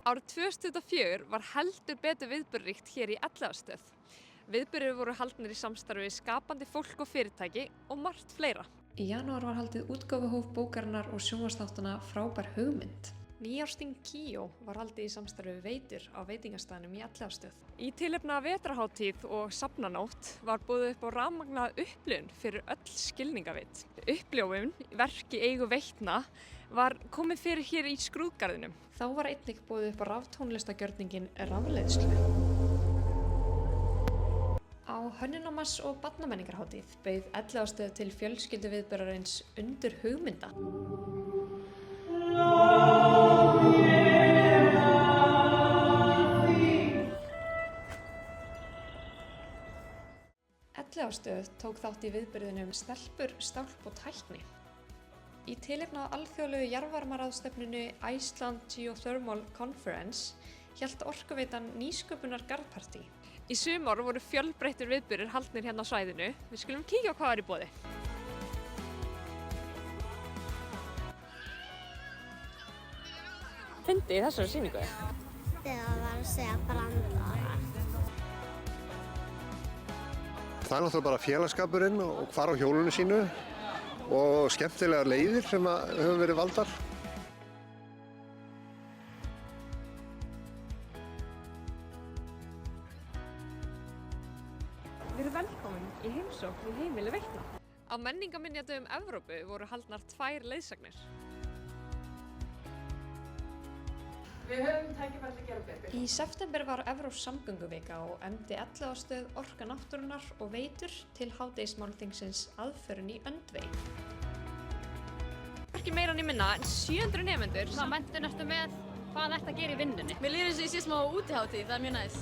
Árið 2024 var heldur betur viðburðaríkt hér í Elliðaárstöð. Viðburðir voru haldnir í samstarfi við skapandi fólk og fyrirtæki og margt fleira. Í janúar var haldið útgáfuhóf bókarinnar og sjónvarpsþáttanna Frábær hugmynd. Nýársþing Kíó var haldið í samstarfi við Veitur á veitingastaðnum í Elliðaárstöð. Í tilefni af vetrarhátíð og safnanótt var boðið upp á rafmagnaða upplifun fyrir öll skilningavit. Upplifun, verk í eigu Veitna, var komið fyrir hér í skrúðgarðinum. Þá var einnig boðið upp á raftónlistagjörningin Rafleiðslu. Á Hönnunarmars og barnamenningarhátíð bauð Elliðaárstöð til fjölskylduviðburðarins Undur hugmynda. Elliðaárstöð tók þátt í viðburðinum Stelpur, stálp og tækni. Í tilefni af alþjóðlegu jarðvarmaráðstefnunni Iceland Geothermal Conference hélt Orkuveitan nýsköpunar garðpartí. Í sumar voru fjölbreyttir viðburðir haldnir hérna á svæðinu. Við skulum kíkja á hvað er í boði. Fyndið í þessari sýningu? Það var að segja brandara. Það er náttúrulega bara félagsskapurinn og hvar á hjólinu sínu og skemmtilegar leiðir sem höfum verið valdar. Við erum velkomin í heimsókn í heimili Veitna. Á menningarminjadögum Evrópu voru haldnar 2 leiðsagnir. Við höfum tækifæri til að gera betur. Í september var Evrópsk samgönguvika og efndi Elliðaárstöð, Orka náttúrunnar og Veitur til hádegismálþingsins aðförin í öndvegi. Ekki meira en minna en 700 nemendur. Hvað menntun ertu með? Hvað ertu að gera í vinnunni? Mér líður eins og ég sé smá útihátíð, það er mjög næs.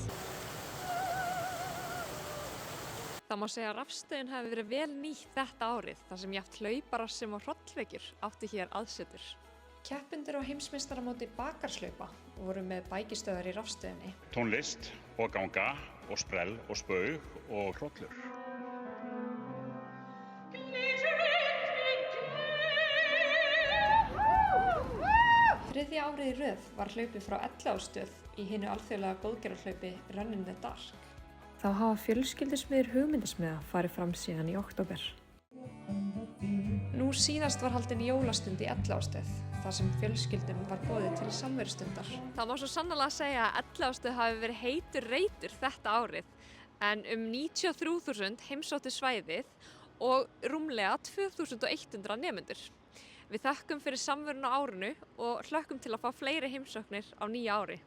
Það má segja að rafstöðin hafi verið vel nýtt þetta árið þar sem jafnt hlauparar sem og hrollvekjur áttu hér aðsetur. Keppendur á heimsmeistaramóti bakarslaupa voru með bækistöðar í rafstöðinni. Tónlist og ganga og sprell og spaug og hrollur. Þriðja árið í röð var hlaupið frá Elliðaárstöð í hinu alþjóðlega góðgerðarhlaupi Run in the Dark. Þá hafa fjölskyldusmiðir hugmyndasmiða farið fram síðan í október. Nú síðast var haldin jólastund í Elliðaárstöð, þar sem fjölskyldum var boðið til samverustundar. Það má svo sannarlega segja að Elliðaárstöð hafi verið heitur reitur þetta árið, en 93.000 heimsóttu svæðið og rúmlega 2.100 nemendur. Við þökkum fyrir samveruna á árinu og hlökkum til að fá fleiri heimsóknir á nýja ári.